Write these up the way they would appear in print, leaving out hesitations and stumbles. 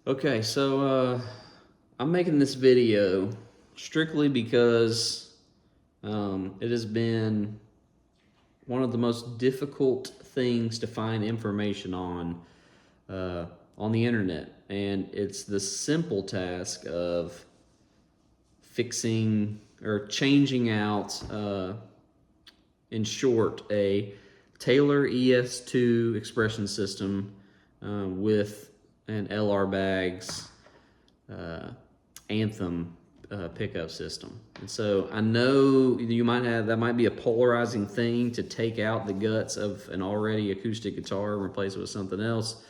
Okay, so I'm making this video strictly because it has been one of the most difficult things to find information on the internet, and it's the simple task of fixing or changing out, in short, a Taylor ES2 expression system with an LR Bags Anthem pickup system. And so I know you might have, that might be a polarizing thing to take out the guts of an already acoustic guitar and replace it with something else.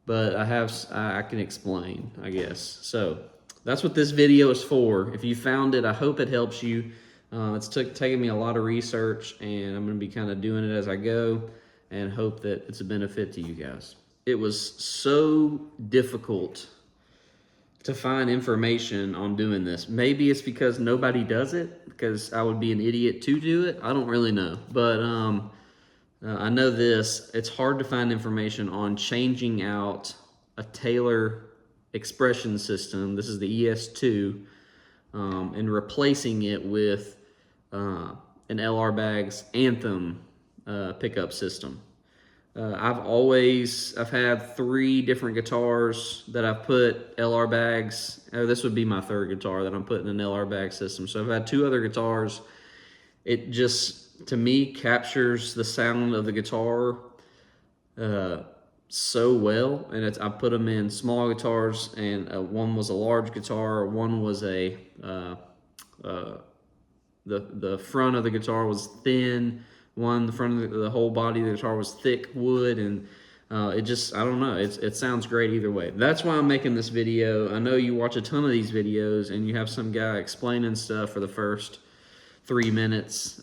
But I can explain, I guess. So that's what this video is for. If you found it, I hope it helps you. It's taken me a lot of research, and I'm going to be kind of doing it as I go and hope that it's a benefit to you guys. It was so difficult to find information on doing this. Maybe it's because nobody does it, because I would be an idiot to do it. I don't really know. But I know this. It's hard to find information on changing out a Taylor expression system. This is the ES2. And replacing it with an LR Bags Anthem pickup system. I've had 3 different guitars that I've put LR Bags. This would be my 3rd guitar that I'm putting in an LR Bag system. So I've had 2 other guitars. It just, to me, captures the sound of the guitar so well. And I put them in small guitars, and one was a large guitar, one was the front of the guitar was thin, the front of the whole body of the guitar was thick wood, and it just, I don't know, it sounds great either way. That's why I'm making this video. I know you watch a ton of these videos and you have some guy explaining stuff for the first 3 minutes.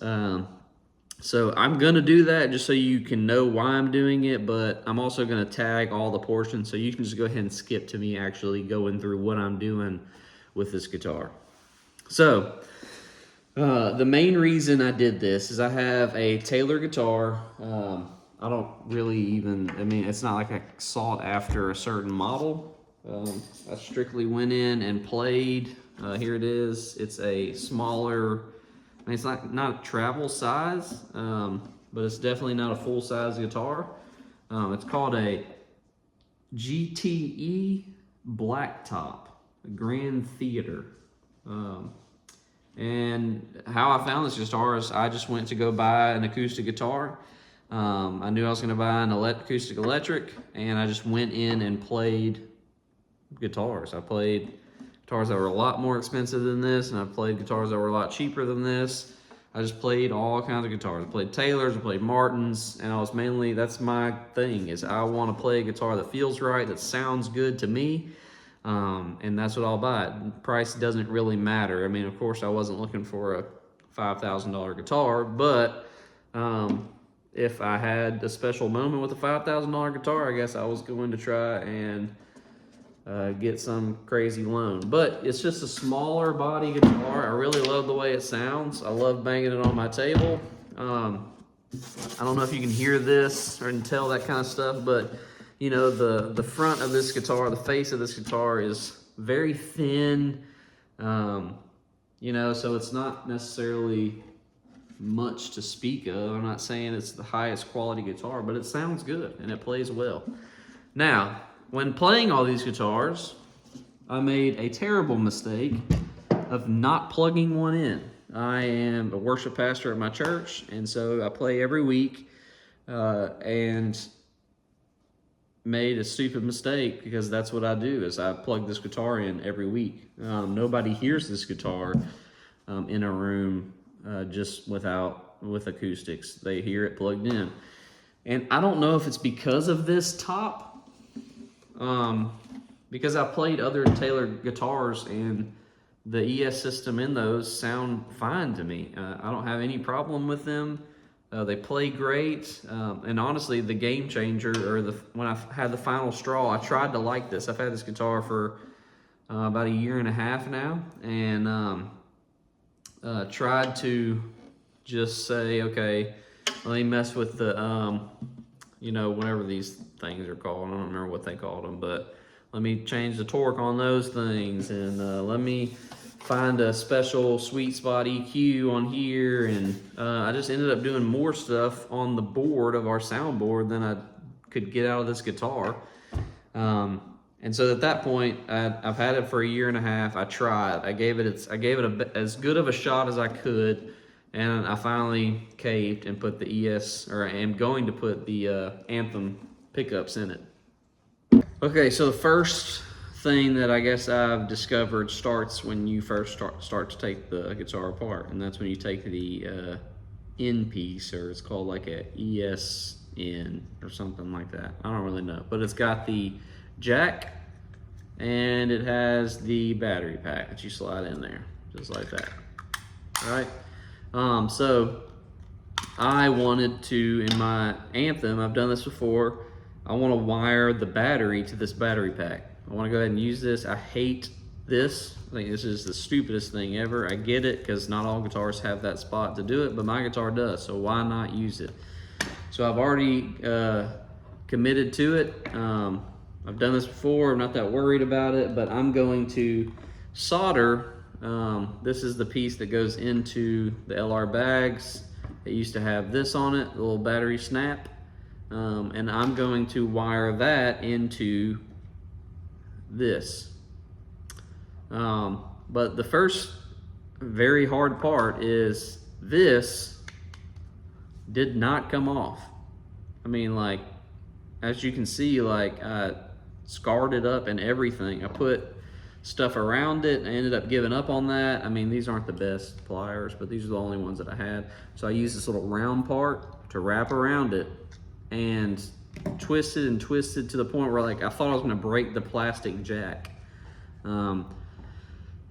So I'm going to do that just so you can know why I'm doing it, but I'm also going to tag all the portions so you can just go ahead and skip to me actually going through what I'm doing with this guitar. So the main reason I did this is I have a Taylor guitar. I don't really even, I mean, it's not like I sought after a certain model. I strictly went in and played. Here it is. It's a smaller, I mean, it's not a travel size, but it's definitely not a full-size guitar. It's called a GTE Blacktop Grand Theater. And how I found this guitar is I just went to go buy an acoustic guitar. I knew I was going to buy an acoustic electric, and I just went in and played guitars. I played guitars that were a lot more expensive than this, and I played guitars that were a lot cheaper than this. I just played all kinds of guitars. I played Taylors, I played Martins, and that's my thing, is I want to play a guitar that feels right, that sounds good to me. And that's what I'll buy. Price doesn't really matter. I mean, of course, I wasn't looking for a $5,000 guitar, but if I had a special moment with a $5,000 guitar, I guess I was going to try and get some crazy loan. But it's just a smaller body guitar. I really love the way it sounds. I love banging it on my table. I don't know if you can hear this or can tell that kind of stuff, but you know, the front of this guitar, the face of this guitar is very thin, you know, so it's not necessarily much to speak of. I'm not saying it's the highest quality guitar, but it sounds good and it plays well. Now, when playing all these guitars, I made a terrible mistake of not plugging one in. I am a worship pastor at my church, and so I play every week, and made a stupid mistake, because that's what I do, is I plug this guitar in every week. Nobody hears this guitar in a room just with acoustics. They hear it plugged in. And I don't know if it's because of this top, because I played other Taylor guitars and the ES system in those sound fine to me. I don't have any problem with them. They play great, and honestly, the game changer, or when I had the final straw, I tried to like this. I've had this guitar for about 1.5 years now, and tried to just say, okay, let me mess with the, you know, whatever these things are called. I don't remember what they called them, but let me change the torque on those things, and let me find a special sweet spot EQ on here. And I just ended up doing more stuff on the board of our soundboard than I could get out of this guitar. And so at that point, I've had it for a year and a half. I tried. I gave it as good of a shot as I could, and I finally caved and put the I am going to put the Anthem pickups in it. Okay, so the first thing that I guess I've discovered starts when you first start to take the guitar apart, and that's when you take the in piece, or it's called like a ES2 or something like that. I don't really know, but it's got the jack and it has the battery pack that you slide in there, just like that. All right. So I wanted to, in my Anthem, I've done this before, I want to wire the battery to this battery pack. I want to go ahead and use this. I hate this. I think this is the stupidest thing ever. I get it, because not all guitars have that spot to do it, but my guitar does, so why not use it? So I've already committed to it. I've done this before. I'm not that worried about it, but I'm going to solder. This is the piece that goes into the LR bags. It used to have this on it, the little battery snap. And I'm going to wire that into this. But the first very hard part is this did not come off. I mean, like, as you can see, like, I scarred it up and everything. I put stuff around it. I ended up giving up on that. I mean, these aren't the best pliers, but these are the only ones that I had. So I used this little round part to wrap around it and twisted and twisted to the point where, like, I thought I was gonna break the plastic jack.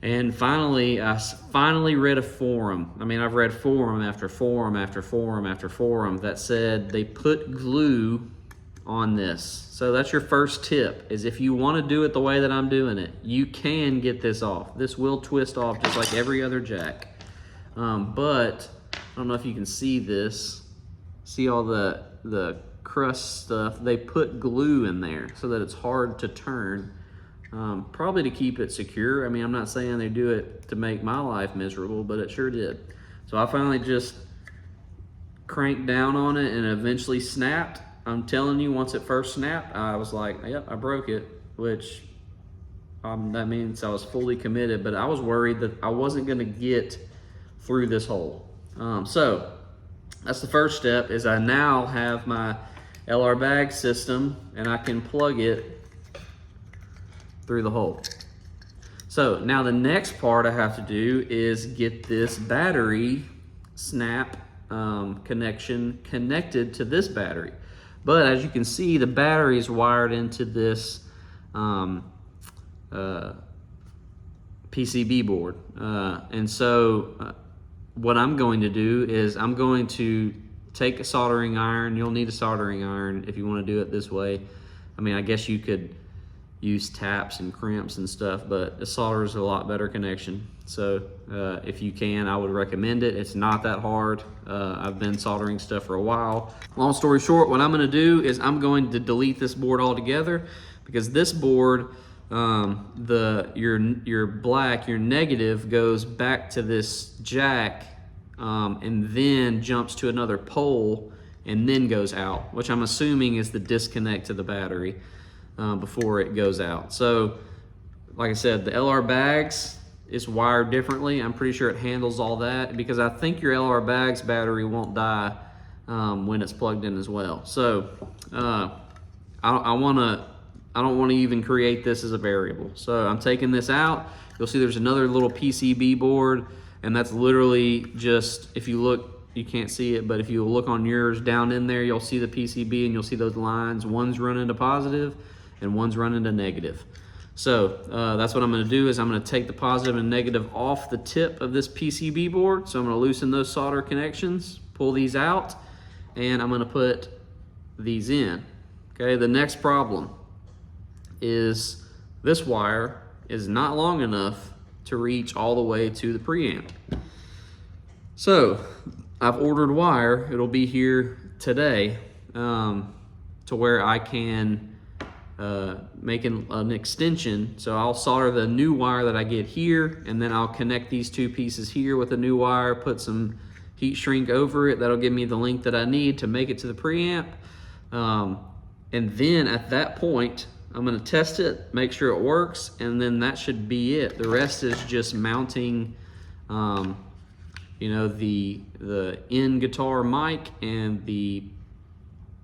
And finally, I finally read a forum. I mean, I've read forum after forum after forum after forum that said they put glue on this. So that's your first tip, is if you want to do it the way that I'm doing it, you can get this off. This will twist off just like every other jack. But I don't know if you can see this. See all the crust stuff? They put glue in there so that it's hard to turn. Probably to keep it secure. I mean, I'm not saying they do it to make my life miserable, but it sure did. So I finally just cranked down on it and eventually snapped. I'm telling you, once it first snapped, I was like, yep, I broke it, which that means I was fully committed, but I was worried that I wasn't gonna get through this hole. So that's the first step, is I now have my LR bag system and I can plug it through the hole. So now the next part I have to do is get this battery snap connection connected to this battery. But as you can see, the battery is wired into this PCB board. And so what I'm going to do is I'm going to take a soldering iron. You'll need a soldering iron if you want to do it this way. I mean, I guess you could use taps and crimps and stuff, but the solder is a lot better connection. So if you can, I would recommend it. It's not that hard. I've been soldering stuff for a while. Long story short, what I'm gonna do is I'm going to delete this board altogether, because this board, your black, your negative goes back to this jack and then jumps to another pole and then goes out, which I'm assuming is the disconnect to the battery before it goes out. So like I said, the LR bags is wired differently. I'm pretty sure it handles all that, because I think your LR bags battery won't die when it's plugged in as well. So I don't want to even create this as a variable. So I'm taking this out. You'll see there's another little PCB board, and that's literally just, if you look, you can't see it, but if you look on yours down in there, you'll see the PCB and you'll see those lines. One's running to positive and one's running to negative. So that's what I'm gonna do, is I'm gonna take the positive and negative off the tip of this PCB board. So I'm gonna loosen those solder connections, pull these out, and I'm gonna put these in. Okay, the next problem is this wire is not long enough to reach all the way to the preamp. So I've ordered wire. It'll be here today to where I can making an extension. So I'll solder the new wire that I get here, and then I'll connect these two pieces here with a new wire, put some heat shrink over it. That'll give me the length that I need to make it to the preamp. And then at that point, I'm gonna test it, make sure it works, and then that should be it. The rest is just mounting, you know, the in guitar mic and the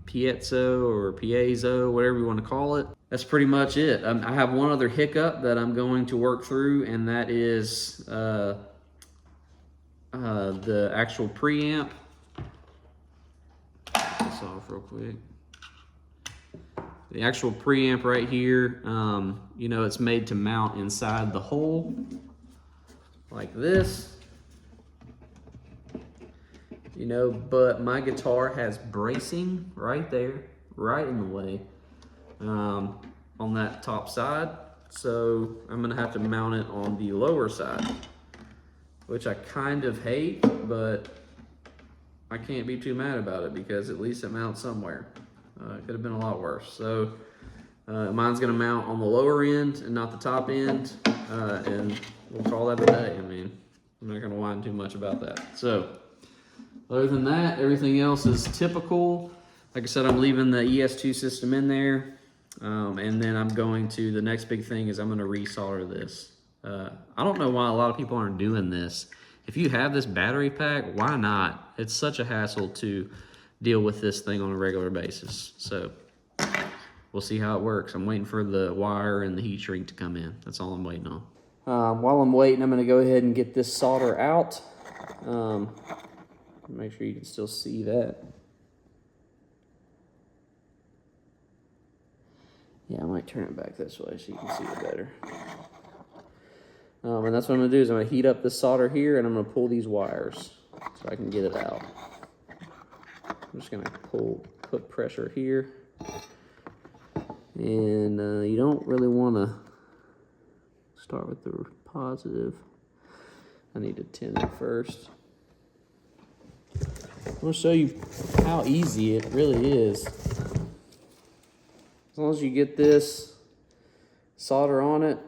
piezo or piezo, whatever you want to call it. That's pretty much it. I have one other hiccup that I'm going to work through, and that is the actual preamp. Take this off real quick. The actual preamp right here, you know, it's made to mount inside the hole like this. You know, but my guitar has bracing right there, right in the way, on that top side. So I'm gonna have to mount it on the lower side, which I kind of hate, but I can't be too mad about it because at least it mounts somewhere. It could have been a lot worse. So mine's gonna mount on the lower end and not the top end, and we'll call that a day. I mean, I'm not gonna whine too much about that. So, other than that, everything else is typical. Like I said, I'm leaving the ES2 system in there. And then I'm going to, the next big thing is I'm gonna resolder this. I don't know why a lot of people aren't doing this. If you have this battery pack, why not? It's such a hassle to deal with this thing on a regular basis. So we'll see how it works. I'm waiting for the wire and the heat shrink to come in. That's all I'm waiting on. While I'm waiting, I'm gonna go ahead and get this solder out. Make sure you can still see that. Yeah, I might turn it back this way so you can see it better. And that's what I'm gonna do is I'm gonna heat up this solder here and I'm gonna pull these wires so I can get it out. I'm just gonna put pressure here. And you don't really wanna start with the positive. I need to tin it first. I'm gonna show you how easy it really is. As long as you get this solder on it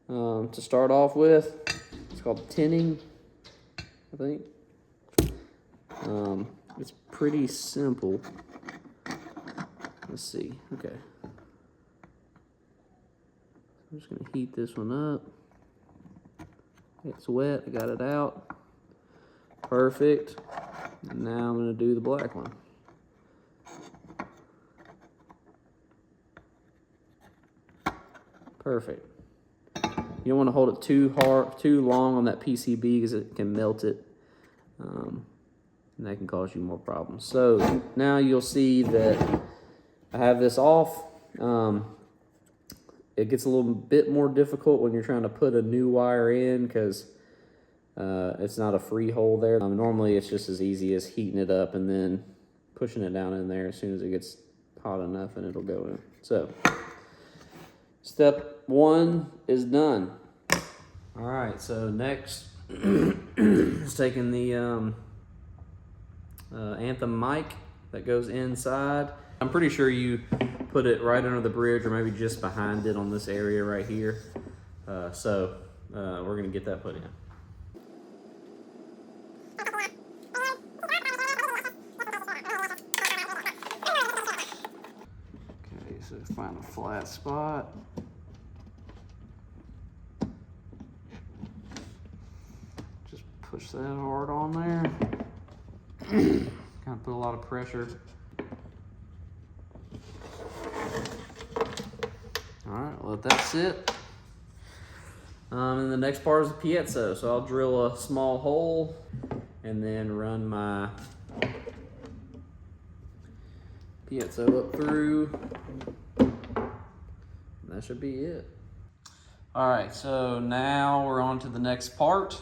to start off with. It's called tinning, I think. It's pretty simple. Let's see, okay. I'm just gonna heat this one up. It's wet, I got it out. Perfect. And now I'm gonna do the black one. Perfect. You don't want to hold it too long on that PCB because it can melt it, and that can cause you more problems. So now you'll see that I have this off. It gets a little bit more difficult when you're trying to put a new wire in because it's not a free hole there. Normally it's just as easy as heating it up and then pushing it down in there as soon as it gets hot enough and it'll go in. So step one is done. All right, so next is taking the Anthem mic that goes inside. I'm pretty sure you put it right under the bridge or maybe just behind it on this area right here. So we're gonna get that put in. Okay, so find a flat spot. Just push that hard on there. Kind of put a lot of pressure. Alright, let that sit. And the next part is the piezo. So I'll drill a small hole and then run my piezo up through. And that should be it. Alright, so now we're on to the next part.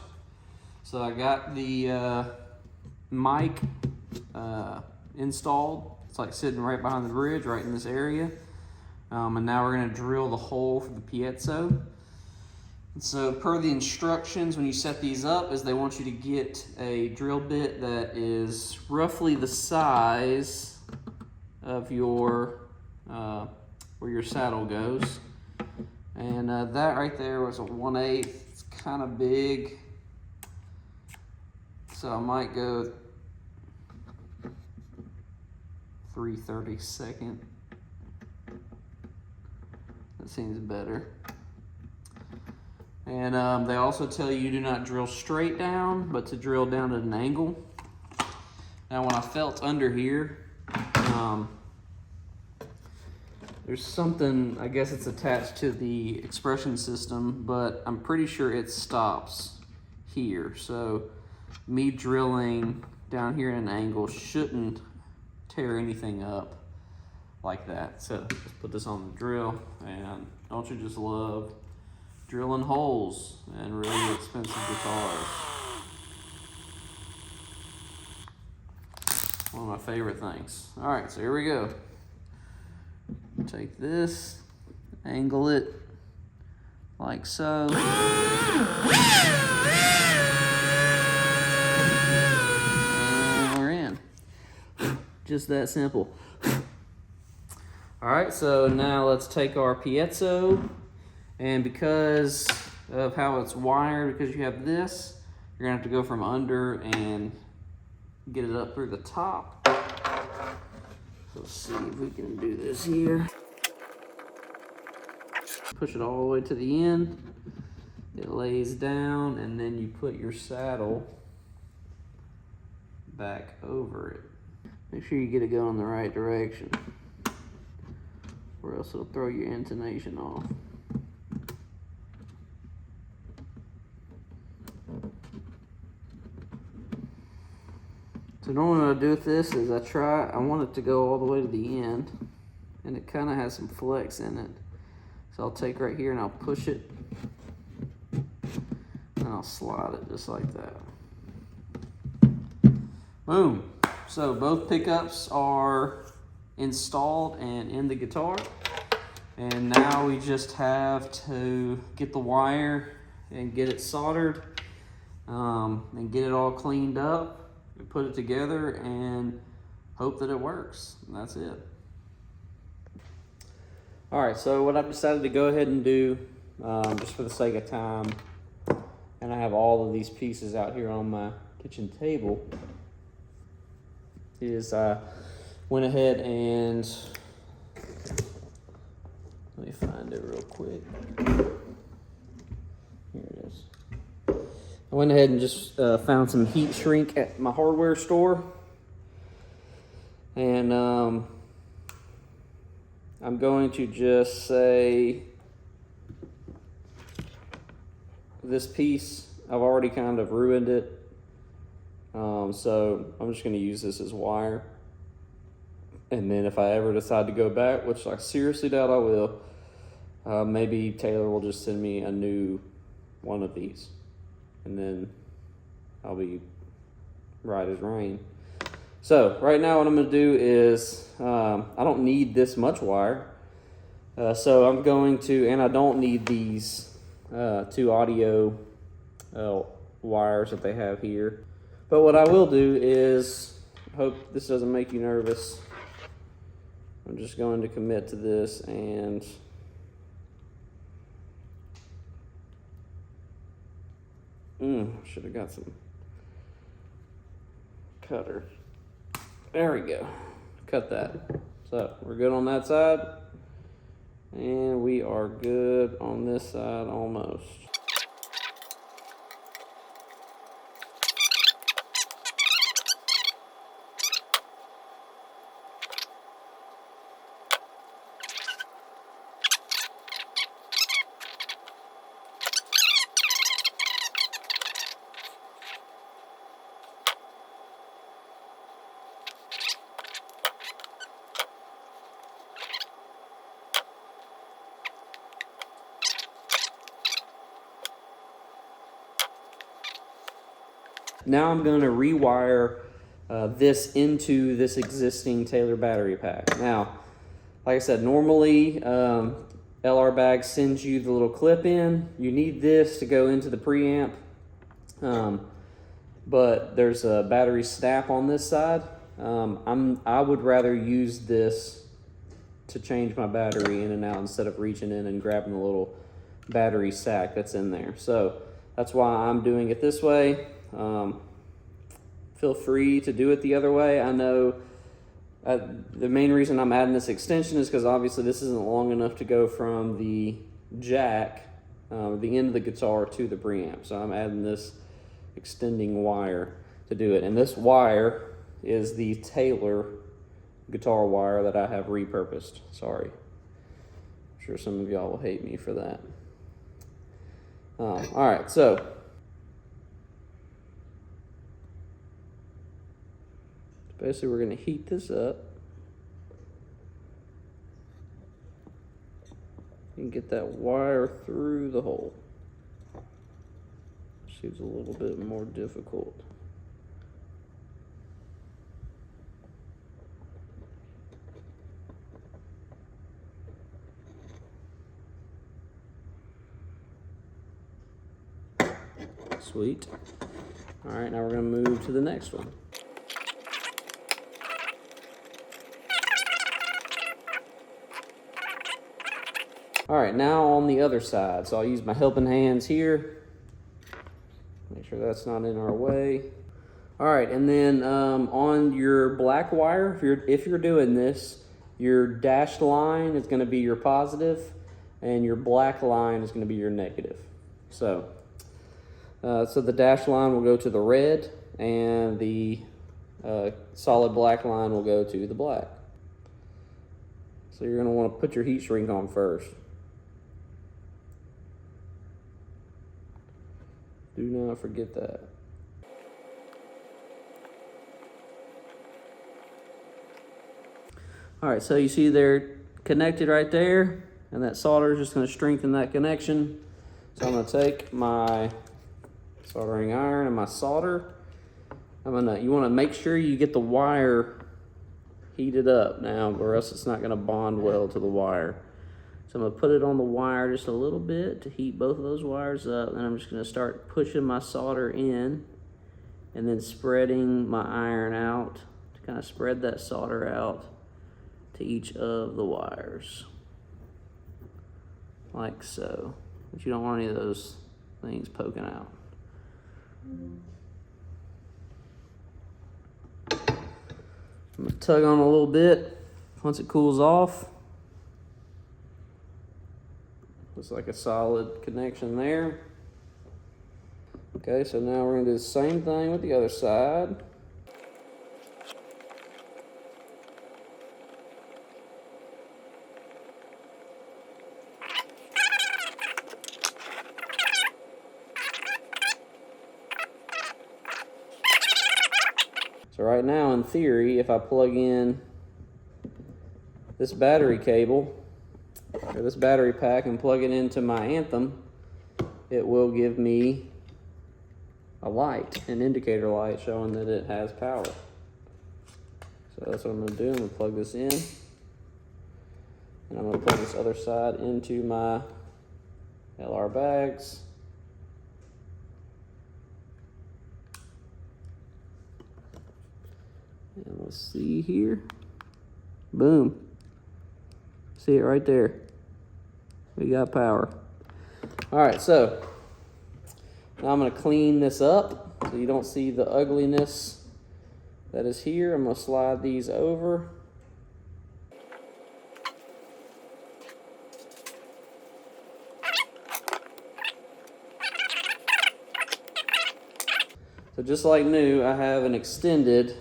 So I got the mic installed. It's like sitting right behind the bridge, right in this area. And now we're gonna drill the hole for the piezo. And so per the instructions, when you set these up, is they want you to get a drill bit that is roughly the size of your where your saddle goes. And that right there was a 1/8. It's kind of big, so I might go 3/32. That seems better. And they also tell you do not drill straight down, but to drill down at an angle. Now when I felt under here, there's something, I guess it's attached to the expression system, but I'm pretty sure it stops here. So me drilling down here at an angle shouldn't tear anything up like that. So let's put this on the drill, and don't you just love drilling holes in really expensive guitars? One of my favorite things. All right, so here we go. Take this, angle it like so. And we're in. Just that simple. All right, so now let's take our piezo, and because of how it's wired, because you have this, you're gonna have to go from under and get it up through the top. So let's see if we can do this here. Push it all the way to the end. It lays down, and then you put your saddle back over it. Make sure you get it going the right direction, or else it'll throw your intonation off. So normally what I do with this is I want it to go all the way to the end, and it kind of has some flex in it. So I'll take right here and I'll push it, and I'll slide it just like that. Boom. So both pickups are installed and in the guitar, and now we just have to get the wire and get it soldered, and get it all cleaned up. We put it together and hope that it works, and that's it. All right, so what I've decided to go ahead and do, just for the sake of time, and I have all of these pieces out here on my kitchen table, is I went ahead and, let me find it real quick. Here it is. I went ahead and just found some heat shrink at my hardware store, and I'm going to just say this piece, I've already kind of ruined it, so I'm just going to use this as wire, and then if I ever decide to go back, which I seriously doubt I will, maybe Taylor will just send me a new one of these, and then I'll be right as rain. So right now what I'm going to do is, I don't need this much wire, so I'm going to, and I don't need these two audio wires that they have here. But what I will do is, hope this doesn't make you nervous, I'm just going to commit to this, and should have got some cutter. There we go. Cut that. So we're good on that side, and we are good on this side almost. Now I'm going to rewire this into this existing Taylor battery pack. Now, like I said, normally LR Bag sends you the little clip in. You need this to go into the preamp, but there's a battery snap on this side, I would rather use this to change my battery in and out instead of reaching in and grabbing the little battery sack that's in there. So that's why I'm doing it this way. Feel free to do it the other way. I know the main reason I'm adding this extension is because obviously this isn't long enough to go from the jack, the end of the guitar, to the preamp. So I'm adding this extending wire to do it. And this wire is the Taylor guitar wire that I have repurposed. Sorry. I'm sure some of y'all will hate me for that. All right, so basically we're going to heat this up and get that wire through the hole. Seems a little bit more difficult. Sweet. All right, now we're going to move to the next one. All right, now on the other side. So I'll use my helping hands here. Make sure that's not in our way. All right, and then on your black wire, if you're doing this, your dashed line is going to be your positive, and your black line is going to be your negative. So the dashed line will go to the red, and the solid black line will go to the black. So you're going to want to put your heat shrink on first. Do not forget that. All right, so you see they're connected right there, and that solder is just going to strengthen that connection. So I'm going to take my soldering iron and my solder. You want to make sure you get the wire heated up now, or else it's not going to bond well to the wire. So I'm going to put it on the wire just a little bit to heat both of those wires up, and I'm just going to start pushing my solder in and then spreading my iron out to kind of spread that solder out to each of the wires, like so. But you don't want any of those things poking out. I'm going to tug on a little bit. Once it cools off, looks like a solid connection there. Okay, so now we're going to do the same thing with the other side. So right now, in theory, if I plug in this battery cable, or this battery pack, and plug it into my Anthem, it will give me a light, an indicator light showing that it has power. So that's what I'm going to do. I'm going to plug this in, and I'm going to plug this other side into my LR bags. And let's see here. Boom. See it right there. We got power. All right, so now I'm going to clean this up so you don't see the ugliness that is here. I'm going to slide these over. So just like new, I have an extended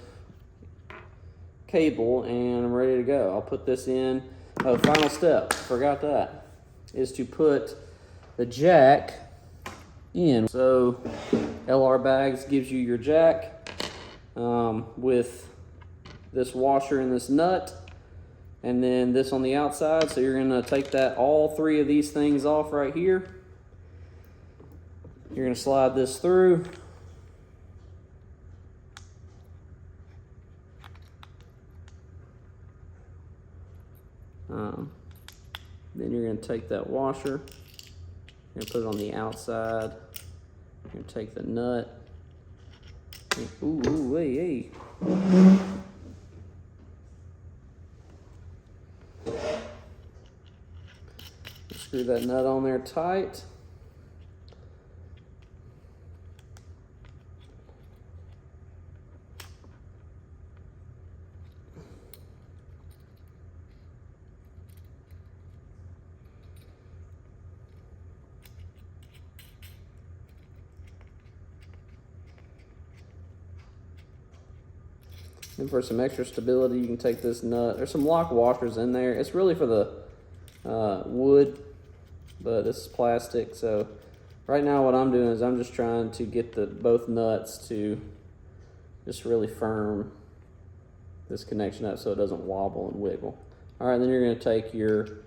cable and I'm ready to go. I'll put this in. Oh, final step, forgot that, is to put the jack in. So LR Bags gives you your jack with this washer and this nut, and then this on the outside. So you're gonna take that, all three of these things off right here. You're gonna slide this through. Then you're going to take that washer, you're going to put it on the outside, you're going to take the nut, ooh, hey, Screw that nut on there tight. And for some extra stability, you can take this nut. There's some lock washers in there. It's really for the wood, but this is plastic. So right now what I'm doing is I'm just trying to get both nuts to just really firm this connection up so it doesn't wobble and wiggle. All right, then you're gonna take your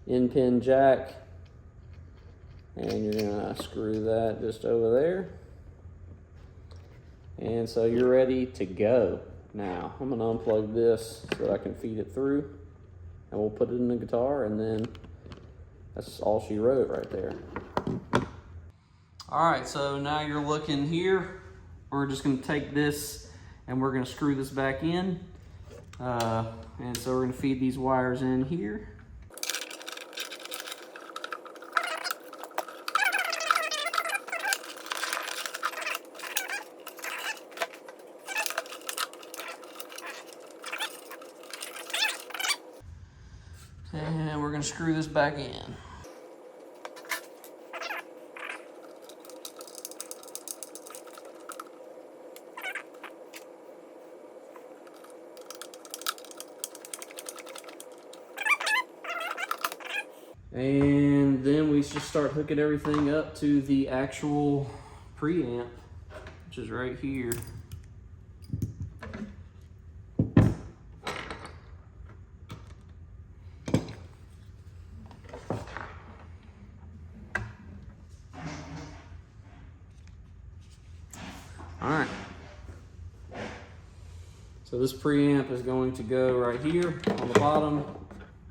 in-pin jack and you're gonna screw that just over there. And so you're ready to go. Now, I'm gonna unplug this so that I can feed it through, and we'll put it in the guitar, and then that's all she wrote right there. All right, so now you're looking here. We're just gonna take this and we're gonna screw this back in. And so we're gonna feed these wires in here. And we're gonna screw this back in. And then we just start hooking everything up to the actual preamp, which is right here. All right, so this preamp is going to go right here on the bottom.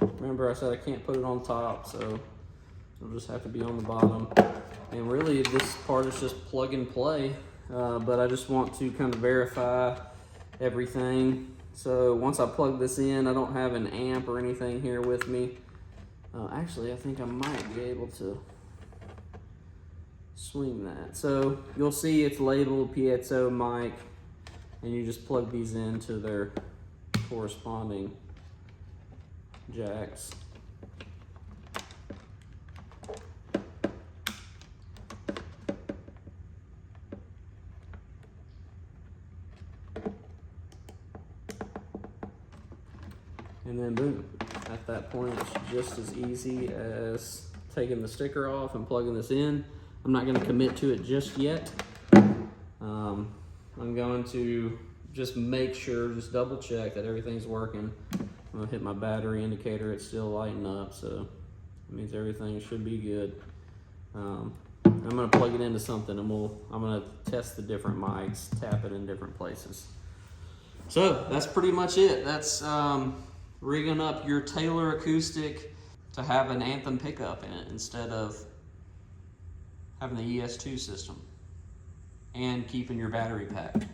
Remember I said I can't put it on top, so it'll just have to be on the bottom. And really this part is just plug and play, but I just want to kind of verify everything. So once I plug this in, I don't have an amp or anything here with me. Actually, I think I might be able to swing that. So you'll see it's labeled piezo mic, and you just plug these into their corresponding jacks. And then boom, at that point it's just as easy as taking the sticker off and plugging this in. I'm not going to commit to it just yet. I'm going to just make sure, just double check that everything's working. I'm going to hit my battery indicator, it's still lighting up, so it means everything should be good. I'm going to plug it into something and I'm going to test the different mics, tap it in different places. So that's pretty much it. That's rigging up your Taylor Acoustic to have an Anthem pickup in it instead of having the ES2 system, and keeping your battery packed.